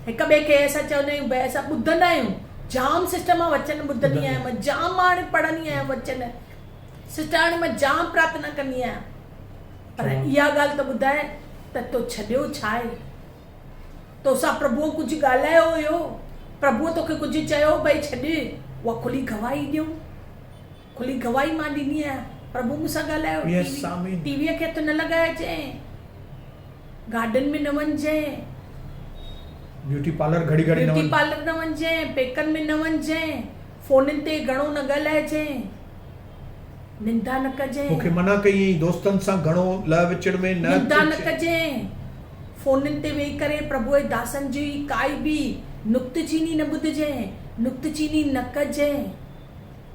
हिक ॿिए खे असां चवंदा आहियूं भई असां ॿुधंदा आहियूं, जाम सिस्टर मां वचन ॿुधंदी आहियां, मां जाम हाणे पढ़ंदी आहियां वचन, सिस्टर हाणे मां जाम प्रार्थना कंदी आहियां, पर इहा ॻाल्हि त ॿुधाए त तो छॾियो छा आहे? तोसां प्रभुअ कुझु ॻाल्हायो हुयो, प्रभुअ तोखे कुझु चयो भई छॾ, उहा खुली गवाही ॾियो। खुली गवाही मां ॾींदी आहियां, प्रभु मूंसां ॻाल्हायो। टीवीअ खे हथ न लॻाइजे, गार्डन में न वञिजे, ब्यूटी पार्लर घड़ी घड़ी न वञिजे, पेकनि में न वञिजे, फोननि ते घणो न ॻाल्हाइजे, निंदा न कजे। मूंखे मना कई दोस्तनि सां घणो लह विचड़ में निंदा न कजे। फोननि ते वेही करे प्रभु जे दासनि जी काई बि नुक्तचीनी न ॿुधजे, नुक्तचीनी न कजे।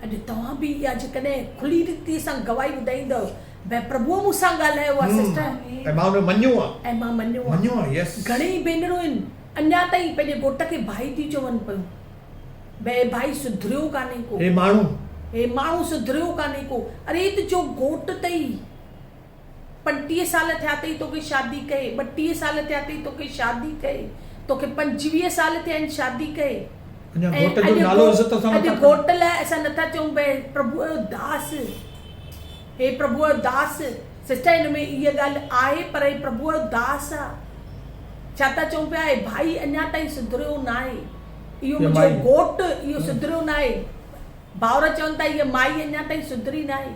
अॼु तव्हां बि इहा जेकॾहिं खुली रीति सां गवाही ॿुधाईंदव भई प्रभुअ मूंसां ॻाल्हायो आहे सिस्टर, ऐं मां उन मञियो आहे, ऐं मां मञियो आहे। घणेई भेनरूं आहिनि अञा ताईं पंहिंजे घोट खे भाई थी चवनि पियूं, भई भाई सुधरियो कान्हे को, हे माण्हू सुधरियो कान्हे को। अरे तुंहिंजो घोट अथई, 35 साल थिया अथई तोखे शादी कये, 32 साल थिया अथई तोखे शादी कये, तोखे 25 साल थिया आहिनि शादी कये। अॼु घोट लाइ असां नथा चऊं भई प्रभु जो दास, हे प्रभु जो दास। सिस्टर हिन में इहा ॻाल्हि आहे, पर हे प्रभु जो दास आहे। छा था चऊं पिया, भाई अञा ताईं सुधरियो न आहे, इहो मुंहिंजो घोट इहो सुधरियो न आहे। भाउर चवनि था इहा माई अञा ताईं सुधरी न आहे,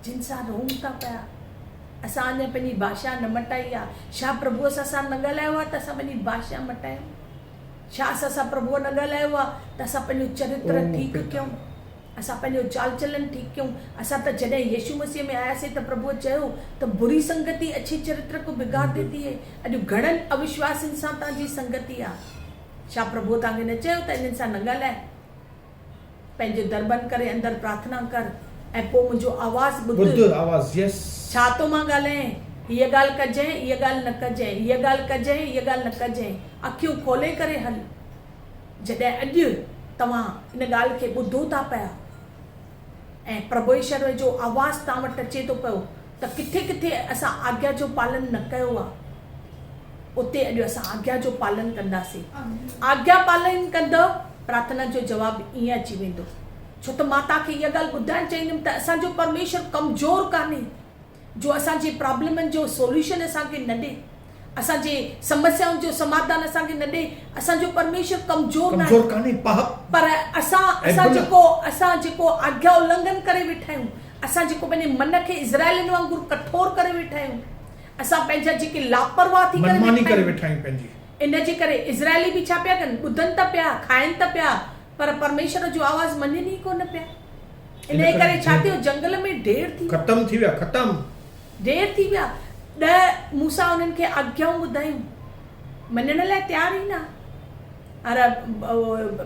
जिन सां रहूं था पिया। असां अञा पंहिंजी भाषा न मटाई आहे। छा प्रभुअ सां असां न ॻाल्हायो आहे त असां पंहिंजी भाषा मटायूं? छा असां प्रभुअ न ॻाल्हायो आहे त असां पंहिंजो चरित्र ठीकु कयूं, असां पंहिंजो चाल चलन ठीकु कयूं? असां त जॾहिं यीशु मसीह में आयासीं त प्रभुअ चयो त बुरी संगति अच्छे चरित्र को बिगाड़ देती है। अॼु घणनि अविश्वासनि सां तव्हांजी संगति आहे। छा प्रभुअ तव्हांखे न चयो त इन्हनि सां न ॻाल्हाए? पंहिंजो दर बंदि करे अंदरि प्रार्थना कर ऐं पोइ मुंहिंजो आवाज़ ॿुध। छा थो मां ॻाल्हायां? हीअ ॻाल्हि कजे, हीअ ॻाल्हि न कजे, हीअ ॻाल्हि कजे, हीअ ॻाल्हि न कजे। अखियूं खोले करे हल। जॾहिं अॼु तव्हां इन ॻाल्हि खे ॿुधो था पिया ऐं प्रभु ईश्वर जो आवाज़ तव्हां वटि अचे थो पियो त किथे किथे असां आज्ञा जो पालन न कयो आहे, उते अॼु असां आज्ञा जो पालन कंदासीं। आज्ञा पालन कंदव, प्रार्थना जो जवाबु ईअं अची वेंदो। छो त मां तव्हांखे इहा ॻाल्हि ॿुधाइणु चाहींदुमि त असांजो परमेश्वर कमज़ोर कान्हे जो असांजे प्रॉब्लमनि जो सोल्यूशन असांखे न ॾे, असांजे समस्याउनि जो समाधान असांखे न ॾे। असांजो परमेश्वर कमज़ोर कान्हे, पर असां जेको आज्ञा उल्लंघन करे वेठा आहियूं, असां जेको पंहिंजे मन खे इज़राइलनि वांगुरु कठोर करे वेठा आहियूं, असां पंहिंजा जेके लापरवाह थी करे वेठा आहियूं पंहिंजी, इन जे करे इज़राइली बि छा पिया कनि? ॿुधनि त पिया, खाइनि त पिया, पर परमेश्वर जो आवाज़ मञनि ई कोन पिया। इन करे छा थियो? जंगल में ढेर थी विया, ढेर थी विया। 10 मूसा उन्हनि खे आज्ञाऊं ॿुधायूं, मञण लाइ तयार ई न। अरे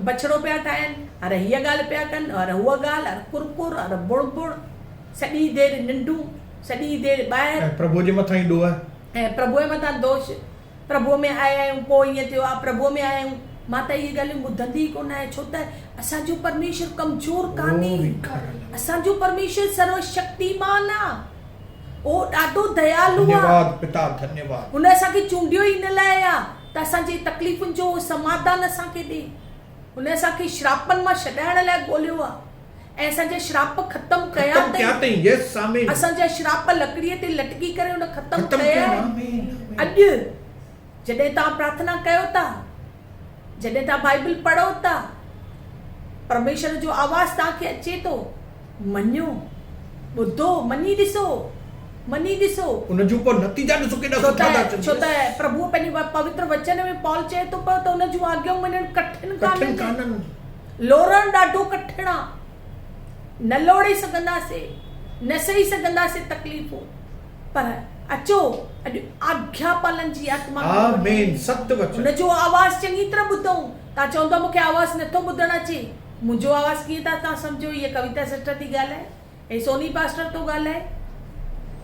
बछड़ो पिया ठाहिनि, अरे हीअ ॻाल्हि पिया कनि, अरे हूअ ॻाल्हि, अरे कुरकुर, अरे बुड़ सॼी देरि निंडूं, सॼी देरि ॿाहिरि, प्रभु जे मथां ई ॾोह, ऐं प्रभुअ जे मथां दोष। प्रभुअ में आया आहियूं, पोइ ईअं थियो आहे, प्रभुअ में आया आहियूं। मां त इहे ॻाल्हियूं ॿुधंदी ई कोन आहियां, छो त असांजो परमेश्वर कमज़ोर कान्हे, असांजो परमेश्वर सर्वशक्तिमान आहे, उहो ॾाढो दयालु आहे। धन्यवाद पिता, धन्यवाद। हुन असांखे चूंडियो ई हिन लाइ आहे त असांजी तकलीफ़ुनि जो समाधान असांखे ॾे। हुन असांखे श्रापनि मां छॾाइण लाइ ॻोल्हियो आहे ऐं असांजा श्राप ख़तमु कया अथईं। यस आमीन। असांजा श्राप लकड़ीअ ते लटकी करे हुन ख़तमु कया आहिनि। अॼु जॾहिं तव्हां प्रार्थना कयो था, जॾहिं तव्हां बाइबल पढ़ो था, परमेश्वर जो आवाज़ तव्हांखे अचे थो, मञो, ॿुधो, मञी ॾिसो, उनजो पोइ नतीजा ॾिसो केॾा सुठा था अचनि। छो त प्रभु पंहिंजे पवित्र वचन में पॉल चए थो पियो त उन जूं आज्ञाऊं मञणु कठिन कान्हनि, लोड़णु ॾाढो कठिन आहे। न लोड़े सघंदासीं, न सही सघंदासीं तकलीफ़ूं, पर अचो अॼु आज्ञा पालन जी आत्मा, आमीन, सत्य वचन, उन जो आवाज़ चङी तरह ॿुधूं। तव्हां चवंदो मूंखे आवाज़ नथो ॿुधणु अचे, मुंहिंजो आवाज़ कीअं था तव्हां सम्झो? हीअ कविता सिस्टर थी ॻाल्हाए, हे सोनी पास्टर थो ॻाल्हाए,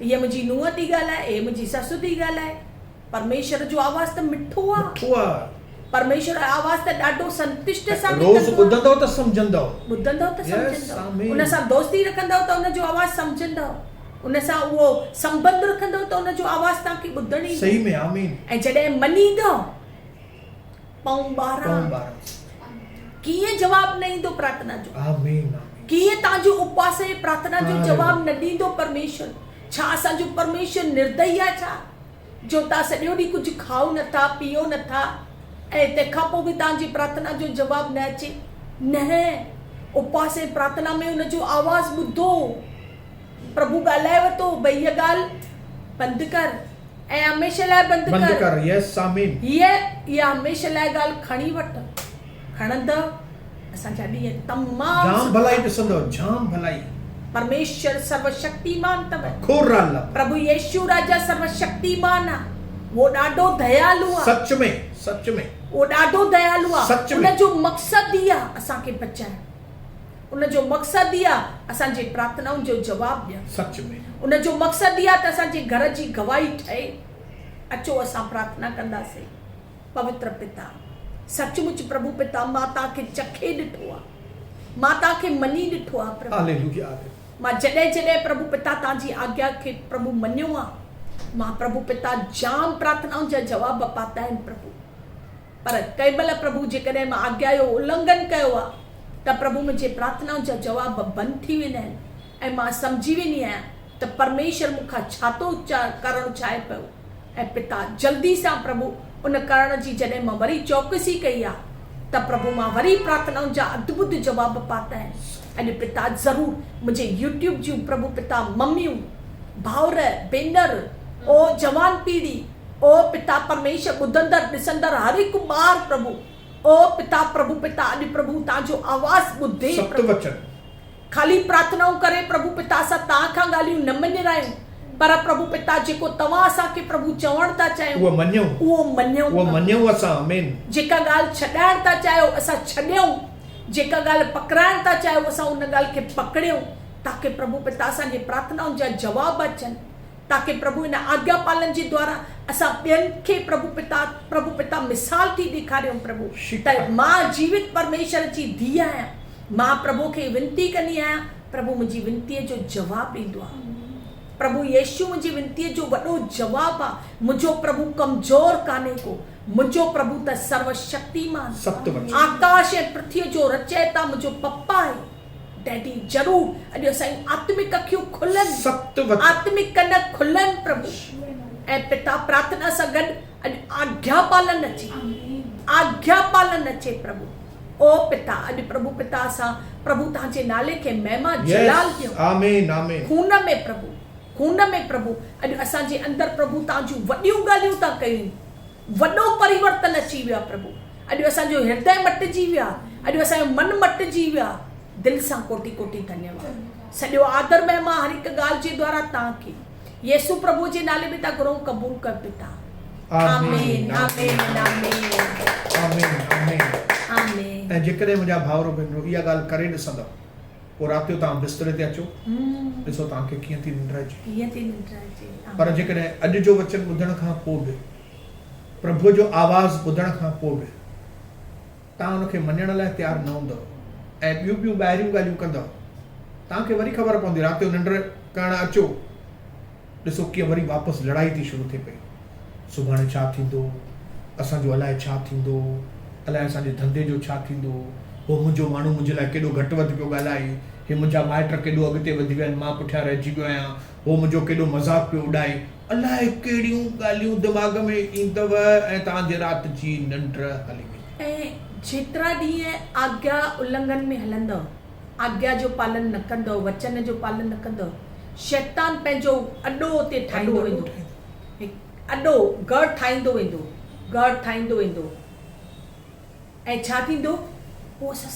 हीअ मुंहिंजी नुंहुं थी ॻाल्हाए, हे मुंहिंजी ससु थी ॻाल्हाए। परमेश्वर जो आवाज़ त मिठो आहे, परमेश्वर जो आवाज़ त ॾाढो संतुष्ट सां रोज़ ॿुधंदव त सम्झंदव, उन सां दोस्ती रखंदव त उन जो आवाज़ सम्झंदव, उन सां उहो संबंध रखंदव त उन जो आवाज़ तव्हांखे ॿुधणी सही में। आमीन। ऐं जॾहिं मञींदव, पऊं 12 कीअं जवाब न ईंदो प्रार्थना जो? आमीन। कीअं तव्हांजो उपवास ऐं प्रार्थना जो जवाब न ॾींदो परमेश्वर? छा असांजो परमेश्वर निर्दयी आहे छा, जो तव्हां सॼो ॾींहुं कुझु खाओ नथा, पीओ नथा ऐं तंहिंखां पोइ बि तव्हांजी प्रार्थना जो जवाब न अचे? न, उपवास ऐं प्रार्थना में उन जो आवाज़ ॿुधो। प्रभु ॻाल्हाए वतो, भई हीअ ॻाल्हि बंदि कर ऐं हमेशह लाइ बंदि कर। यस आमीन। हीअ हमेशह लाइ ॻाल्हि खणी वठ, खणंदव, असांजा ॾींहं तमामु जाम भलाई ॾिसंदव, जाम भलाई। परमेश्वर सर्वशक्तिमान अथव, प्रभु यीशु राजा सर्वशक्तिमान आहे, वो ॾाढो दयालु आहे, सच में वो ॾाढो दयालु आहे। उन जो मक़सदु ई आहे असांखे बचाइण, उन जो मक़सदु ई आहे असांजे प्रार्थनाउनि जो जवाबु ॾियणु, सच में उन जो मक़सदु ई आहे त असांजे घर जी गवाही ठहे। अचो असां प्रार्थना कंदासीं। पवित्र पिता, सचमुच प्रभु पिता, मां तव्हांखे चखे ॾिठो आहे, मां तव्हांखे मञी ॾिठो आहे प्रभु। हालेलुया। मां जॾहिं प्रभु पिता तव्हांजी आज्ञा खे प्रभु मञियो आहे, मां प्रभु पिता जाम प्रार्थनाउनि जा जवाब पाता आहिनि प्रभु। पर कंहिं महिल प्रभु जेकॾहिं मां आज्ञा जो उल्लंघन कयो आहे त प्रभु मुंहिंजे प्रार्थनाउनि जा जवाब बंदि थी वेंदा आहिनि ऐं मां सम्झी वेंदी आहियां त परमेश्वर मूंखां छा थो करणु चाहे पियो। ऐं पिता जल्दी सां प्रभु उन करण जी जॾहिं मां वरी चौकसी कई आहे त प्रभु मां वरी प्रार्थनाउनि जा अद्भुत जवाब पाता आहिनि। अॼु पिता ज़रूरु मुंहिंजे यूट्यूब जूं प्रभु पिता मम्मियूं, भाउर, भेनर, ओ जवान पीढ़ी, ओ पिता परमेश्वर ॿुधंदड़ ॾिसंदड़ हर हिकु ॿार प्रभु, ओ पिता प्रभु पिता अॼु प्रभु तव्हांजो आवाज़ ॿुधे, खाली प्रार्थनाऊं करे प्रभु पिता असां तव्हां खां ॻाल्हियूं न मञी रहिया आहियूं, पर प्रभु पिता जेको तव्हां असांखे प्रभु चवण था चाहियो उहो मञियो असां। आमीन। जेका ॻाल्हि छॾाइण था चाहियो असां छॾियूं, जेका ॻाल्हि पकड़ाइण था चाहियो असां उन ॻाल्हि खे पकड़ियूं, ताकि प्रभु पिता असांजे प्रार्थनाउनि जा जवाब अचनि, ताकि प्रभु इन आज्ञा पालन जे द्वारा असां ॿियनि खे प्रभु पिता मिसाल थी ॾेखारियूं प्रभु त मां जीवित परमेश्वर जी धीउ आहियां। मां प्रभु खे विनती कंदी आहियां, प्रभु मुंहिंजी विनतीअ जो जवाबु ॾींदो आहे। प्रभु यीशु मुंहिंजी विनतीअ जो वॾो जवाबु आहे। मुंहिंजो प्रभु कमज़ोर कान्हे को, मुंहिंजो प्रभु त सर्वशक्तिमान, आकाश ऐं पृथ्वीअ जो रचयिता मुंहिंजो पप्पा आहे। डैडी ज़रूरु अॼु असांजी आत्मिक अखियूं खुलनि, आत्मिक कन खुलनि प्रभु। ऐं पिता प्रार्थना सां गॾु अॼु आज्ञा पालन अचे, आज्ञा पालन अचे प्रभु। ओ पिता अॼु प्रभु पिता असां प्रभु तव्हांजे नाले खे महिमा जलाल ॾियो। आमीन आमीन। खून में प्रभु, खून में प्रभु अॼु असांजे अंदरि प्रभु तव्हांजूं वॾियूं ॻाल्हियूं था कयूं, वॾो परिवर्तन अची वियो आहे प्रभु। अॼु असांजो हृदय मटिजी वियो आहे, अॼु असांजो मन मटिजी वियो आहे। दिलि सां कोटि कोटि धन्यवाद। सॼो आदर महिमा हर हिकु ॻाल्हि जे द्वारा तव्हांखे येसु प्रभु जे नाले में था घुरूं, क़बूल कर पिता। आमीन आमीन आमीन आमीन आमीन। ऐं जेकॾहिं मुंहिंजा भाउर भेनरूं इहा ॻाल्हि करे ॾिसंदव पोइ राति जो तव्हां बिस्तरे ते अचो ॾिसो तव्हांखे कीअं थी निंड अचे। कीअं थी निंड अचे। पर जेकॾहिं अॼु जो वचन ॿुधण खां पोइ बि प्रभु जो आवाज़ ॿुधण खां पोइ बि तव्हां हुनखे मञण लाइ तयारु न हूंदव ऐं ॿियूं ॿाहिरियूं ॻाल्हियूं कंदव तव्हांखे वरी ख़बर पवंदी राति जो निंड करणु अचो ॾिसो कीअं वरी वापसि लड़ाई थी शुरू थिए पई। सुभाणे छा थींदो, असांजो अलाए छा थींदो, अलाए असांजे धंधे जो छा थींदो, हो मुंहिंजो माण्हू मुंहिंजे लाइ केॾो घटि वधि पियो ॻाल्हाए, हे मुंहिंजा माइट केॾो अॻिते वधी विया आहिनि, मां पुठियां रहिजी पियो आहियां, हो मुंहिंजो केॾो मज़ाक पियो उॾाए, अलाए कहिड़ियूं ॻाल्हियूं दिमाग़ में ईंदव ऐं तव्हांजे राति जी निंड हली वेंदी। ऐं जेतिरा ॾींहं आज्ञा उल्लंघन में हलंदव, आज्ञा जो पालन न कंदव, वचन जो पालन न कंदव, शैतान पंहिंजो अॾो उते ठाहींदो वेंदो, अॾो गढ़ ठाहींदो वेंदो ऐं छा थींदो पोइ असां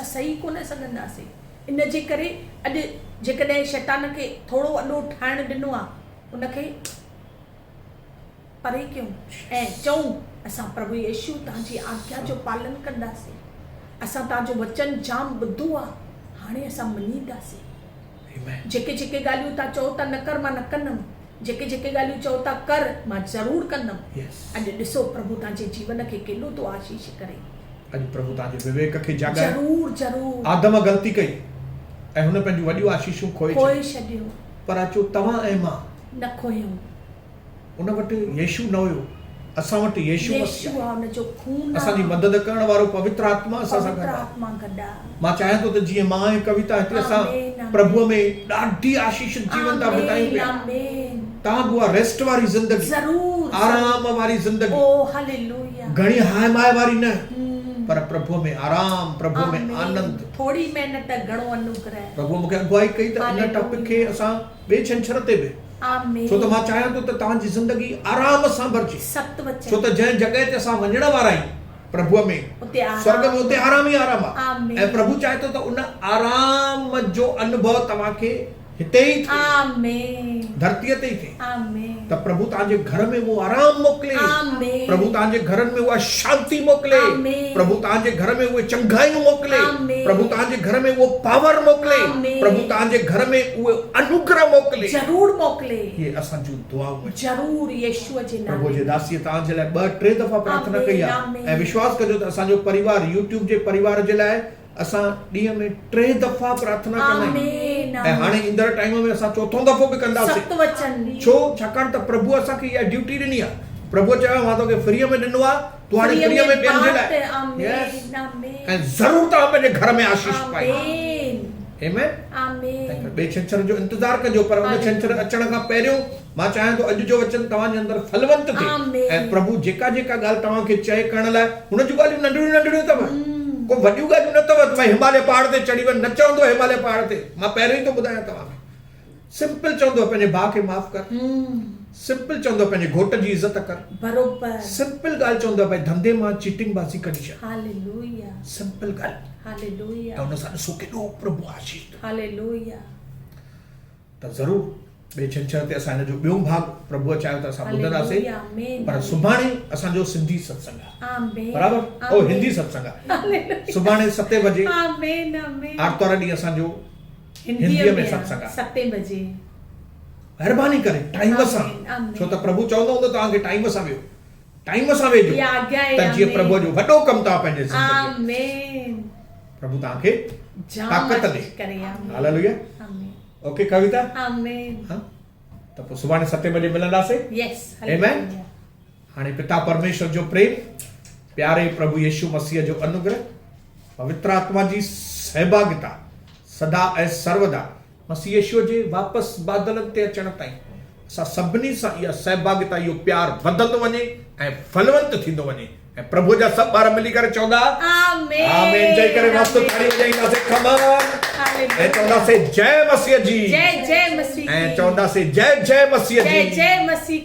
सही कोन सघंदासीं। इन जे करे अॼु जेकॾहिं शैतान खे थोरो अॾो ठाहिणु ॾिनो आहे उनखे परे कयूं ऐं चऊं असां प्रभु येशू तव्हांजी आज्ञा जो पालन कंदासीं, असां तव्हांजो वचन जाम ॿुधो आहे, हाणे असां मञींदासीं। जेके ॻाल्हियूं तव्हां चओ था न कर मां न कंदमि, जेके ॻाल्हियूं चओ था कर मां ज़रूरु कंदमि। अॼु ॾिसो प्रभु तव्हांजे जीवन खे केॾो थो आशीष करे। अॼु प्रभु तव्हांजे विवेक खे जाॻाए। ज़रूरु आदम ग़लती कई ऐं हुन पंहिंजूं वॾियूं आशीषूं खोए छॾियो, पर अचो तव्हां ऐं मां न खोयूं। उन वटि येशू न हुयो, असां वटि येशू आहे, हुनजो खून असांजी मदद करण वारो पवित्र आत्मा असां सां गॾु आहे। मां चाहियां थो त जीअं मां ऐं कविता हिते असां प्रभुअ में ॾाढी आशीषित जीवन था बितायूं पिया, तव्हां बुआ रेस्ट वारी ज़िंदगी, आराम वारी ज़िंदगी, घणी हाय माय वारी न, पर प्रभु में आराम, प्रभु में आनंद, थोड़ी मेहनत घणो अनुग्रह। प्रभु मूंखे अगुवाई कई त इन टॉपिक खे असां ॿिए छंछर ते बि छो त मां चाहियां थो त तव्हांजी ज़िंदगी आराम सां भरिजे, छो त जंहिं जॻह ते असां वञण वारा आहियूं प्रभुअ में, स्वर्ग में, उते आराम ई आराम आहे ऐं प्रभु चाहे थो त उन आराम जो अनुभव तव्हांखे हिते ई थिए, धरतीअ ते ई थिए, त प्रभु तव्हांजे घर में वो आराम मोकिले, प्रभु तव्हांजे घरनि में उहा शांती मोकिले, प्रभु तव्हांजे घर में उहे चंगाइयूं मोकिले, प्रभु तव्हांजे घर में उहो पावर मोकिले, प्रभु तव्हांजे घर में उहे अनुग्रह मोकिले, ज़रूरु मोकिले। ये असांजूं दुआऊं ज़रूरु यीशुअ जे नाले। प्रभु जे दासीअ तव्हांजे लाइ 2-3 दफ़ा प्रार्थना कई आहे ऐं विश्वास कजो त असांजो परिवार, YouTube जे परिवार जे लाइ असां ॾींहं में 3 दफ़ा प्रार्थना कंदा आहियूं ऐं हाणे ईंदड़ टाइम में असां 4थों दफ़ो बि कंदासीं। छो? छाकाणि त प्रभु असांखे इहा ड्यूटी ॾिनी आहे। प्रभु चयो मां तोखे फ्रीअ में ॾिनो आहे, तूं हाणे फ्रीअ में ॿियनि जे लाइ ऐं ज़रूरु तव्हां पंहिंजे घर में आशीष पाई। आमीन। ॿिए छंछर जो इंतज़ारु कजो, पर उन छंछर अचण खां पहिरियों मां चाहियां थो अॼु जो वचन तव्हांजे अंदरि फलवंत थिए ऐं प्रभु जेका ॻाल्हि तव्हांखे चए करण लाइ, हुन जूं ॻाल्हियूं नंढियूं अथव, को वॾियूं ॻाल्हियूं न अथव। भाई हिमालय पहाड़ ते चढ़ी वञ, न चवंदो हिमालय पहाड़ ते, मां पहिरियों ई थो ॿुधायां तव्हांखे। सिंपल चवंदो पंहिंजे भाउ खे माफ़ कर, सिंपल चवंदो पंहिंजे घोट जी इज़त कर, बरोबर। सिंपल ॻाल्हि चवंदो भाई धंधे मां चीटिंग बाज़ी कढी छॾ, हालेलुया। सिंपल ॻाल्हि, हालेलुया। त हुन सां ॾिसो केॾो प्रभु आशीष, हालेलुया। त ज़रूरु ॿिए छंछर ते असां हिन जो ॿियो भाग प्रभु चाहियो त असां ॿुधंदासीं, पर सुभाणे असांजो सिंधी सत्संग आहे, बराबर। ओ हिंदी सत्संग आहे सुभाणे 7 बजे, आर्तवार ॾींहुं असांजो हिंदीअ में सत्संग आहे 7 बजे। महिरबानी करे टाइम सां, छो त प्रभु चवंदो हूंदो तव्हांखे टाइम सां वेहो, टाइम सां वेझो, त जीअं प्रभु जो वॾो कमु तव्हां पंहिंजे ज़िंदगी में प्रभु तव्हांखे ताक़त ॾे। हालेलुया। ओके कविता, आमीन। हां, त पोइ सुभाणे 7 बजे मिलंदासीं। यस, आमीन। हाणे पिता परमेश्वर जो प्रेम, प्यारे प्रभु यीशु मसीह जो अनुग्रह, पवित्र आत्मा जी सहभागिता सदा ऐं सर्वदा मसीह यीशु जे वापसि बादलनि ते अचण ताईं असां सभिनी सां इहा सहभागिता, इहो प्यार वधंदो वञे ऐं फलवंत थींदो वञे ऐं प्रभु जा सभु ॿार मिली करे चवंदा आमीन। आमीन। चई करे मस्त ताड़ी वॼाईंदासीं, खमन, ऐं चवंदासीं जय मसीह जी, जय जय मसीह, ऐं चवंदासीं जय जय मसीह जी, जय जय मसीह।